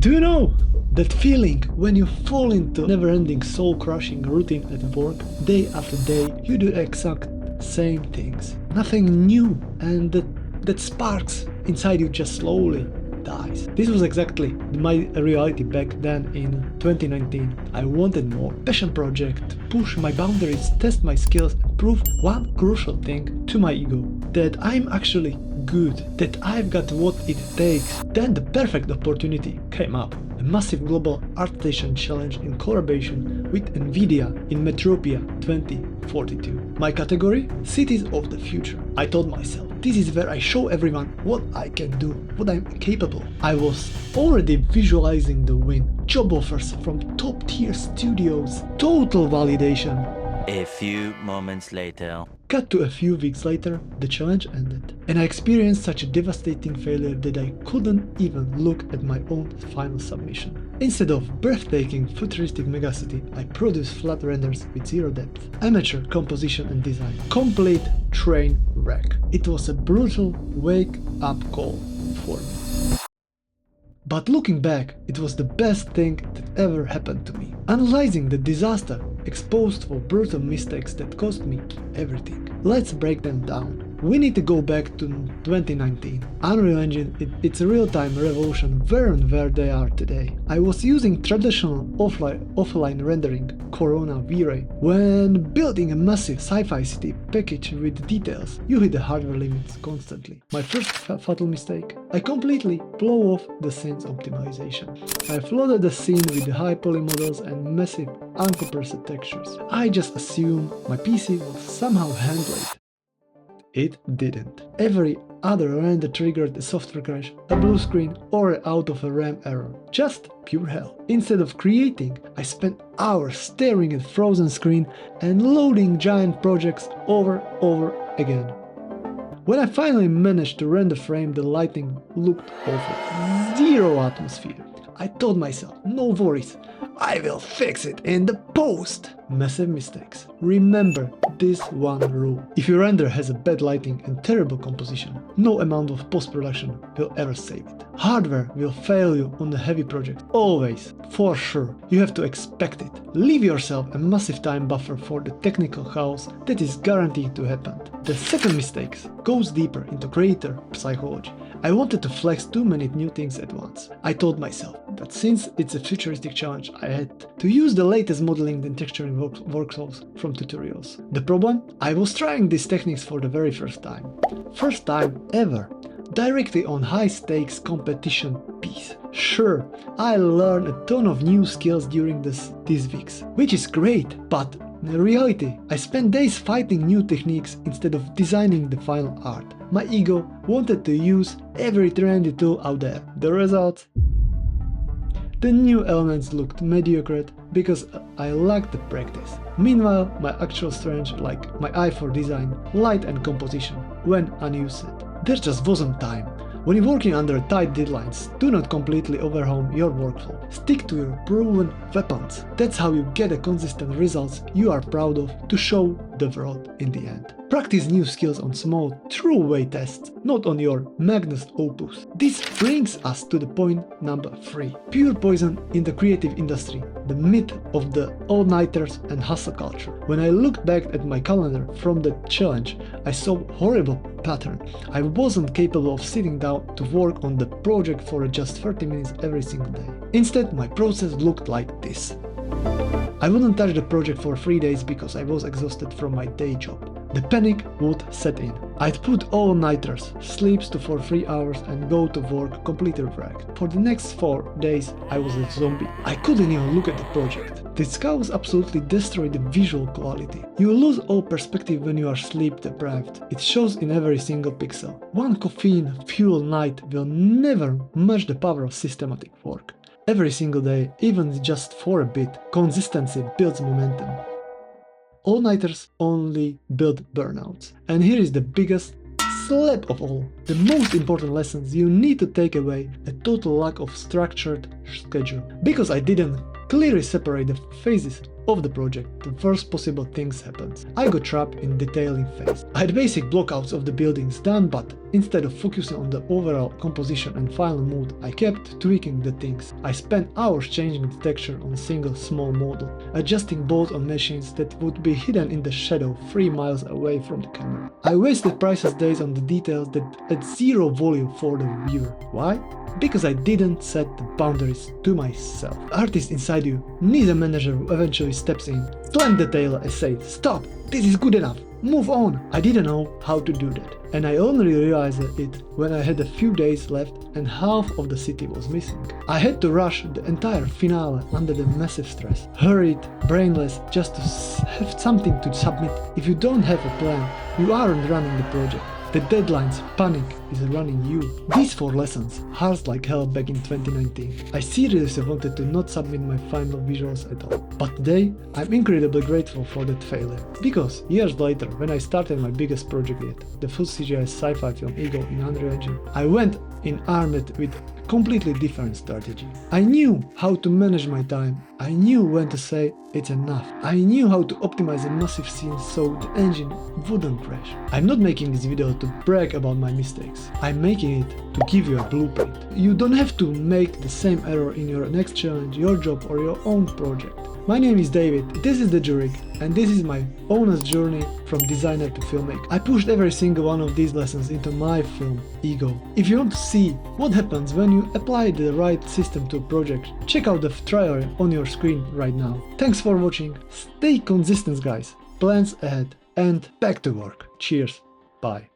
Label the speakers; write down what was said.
Speaker 1: Do you know that feeling when you fall into never-ending soul-crushing routine at work? Day after day, you do exact same things. Nothing new, and that sparks inside you just slowly dies. This was exactly my reality back then in 2019. I wanted more. Passion project, push my boundaries, test my skills, and prove one crucial thing to my ego. That I'm actually good, that I've got what it takes. Then the perfect opportunity came up. A massive global Artstation challenge in collaboration with NVIDIA in Metropia 2042. My category? Cities of the future. I told myself, this is where I show everyone what I can do, what I'm capable. I was already visualizing the win, job offers from top tier studios, total validation.
Speaker 2: A few moments later.
Speaker 1: Cut to a few weeks later, the challenge ended, and I experienced such a devastating failure that I couldn't even look at my own final submission. Instead of breathtaking futuristic megacity, I produced flat renders with zero depth, amateur composition and design, complete train wreck. It was a brutal wake-up call for me. But looking back, it was the best thing that ever happened to me. Analyzing the disaster exposed for brutal mistakes that cost me everything. Let's break them down. We need to go back to 2019. Unreal Engine, it's a real-time revolution where they are today. I was using traditional offline rendering, Corona VRAM. When building a massive sci-fi city package with details, you hit the hardware limits constantly. My first fatal mistake, I completely blow off the scene's optimization. I flooded the scene with high poly models and massive uncompressed textures. I just assumed my PC would somehow handle it. It didn't. Every other render triggered a software crash, a blue screen, or out of a RAM error. Just pure hell. Instead of creating, I spent hours staring at frozen screen and loading giant projects over again. When I finally managed to render frame, the lighting looked awful. Zero atmosphere. I told myself, no worries, I will fix it in the post. Massive mistakes. Remember this one rule. If your render has a bad lighting and terrible composition, no amount of post-production will ever save it. Hardware will fail you on a heavy project. Always. For sure. You have to expect it. Leave yourself a massive time buffer for the technical chaos that is guaranteed to happen. The second mistake goes deeper into creator psychology. I wanted to flex too many new things at once. I told myself that since it's a futuristic challenge, I had to use the latest modeling and texturing workflows from tutorials. The problem? I was trying these techniques for the very first time. First time ever. Directly on high-stakes competition piece. Sure, I learned a ton of new skills during these weeks, which is great, but in reality, I spent days fighting new techniques instead of designing the final art. My ego wanted to use every trendy tool out there. The result? The new elements looked mediocre because I lacked the practice. Meanwhile, my actual strength, like my eye for design, light and composition, went unused. There just wasn't time. When you're working under tight deadlines, do not completely overhaul your workflow. Stick to your proven weapons. That's how you get the consistent results you are proud of to show the world in the end. Practice new skills on small, true-way tests, not on your magnus opus. This brings us to the point number 3. Pure poison in the creative industry, the myth of the all-nighters and hustle culture. When I looked back at my calendar from the challenge, I saw a horrible pattern. I wasn't capable of sitting down to work on the project for just 30 minutes every single day. Instead, my process looked like this. I wouldn't touch the project for 3 days because I was exhausted from my day job. The panic would set in. I'd put all-nighters, sleeps for 3 hours and go to work completely wrecked. For the next 4 days, I was a zombie. I couldn't even look at the project. This chaos absolutely destroyed the visual quality. You lose all perspective when you are sleep deprived. It shows in every single pixel. One caffeine-fueled night will never match the power of systematic work. Every single day, even just for a bit, consistency builds momentum. All-nighters only build burnouts. And here is the biggest slap of all. The most important lessons you need to take away: a total lack of structured schedule. Because I didn't clearly separate the phases of the project, the worst possible things happens. I got trapped in detailing phase. I had basic blockouts of the buildings done, but instead of focusing on the overall composition and final mood, I kept tweaking the things. I spent hours changing the texture on a single small model, adjusting bolts on machines that would be hidden in the shadow 3 miles away from the camera. I wasted priceless days on the details that had zero value for the viewer. Why? Because I didn't set the boundaries to myself. The artist inside you needs a manager who eventually steps in, slams the tail and says, "Stop, this is good enough, move on." I didn't know how to do that, and I only realized it when I had a few days left and half of the city was missing. I had to rush the entire finale under the massive stress, hurried, brainless, just to have something to submit. If you don't have a plan, you aren't running the project. The deadlines, panic is running you. These 4 lessons, hard like hell back in 2019. I seriously wanted to not submit my final visuals at all. But today, I'm incredibly grateful for that failure. Because years later, when I started my biggest project yet, the full CGI sci-fi film Ego in Unreal Engine, I went in armed with a completely different strategy. I knew how to manage my time. I knew when to say it's enough. I knew how to optimize a massive scene so the engine wouldn't crash. I'm not making this video to brag about my mistakes. I'm making it to give you a blueprint. You don't have to make the same error in your next challenge, your job or your own project. My name is David, this is the Jurik, and this is my honest journey from designer to filmmaker. I pushed every single one of these lessons into my film, Ego. If you want to see what happens when you apply the right system to a project, check out the trailer on your screen right now. Thanks for watching, stay consistent guys, plans ahead, and back to work. Cheers, bye.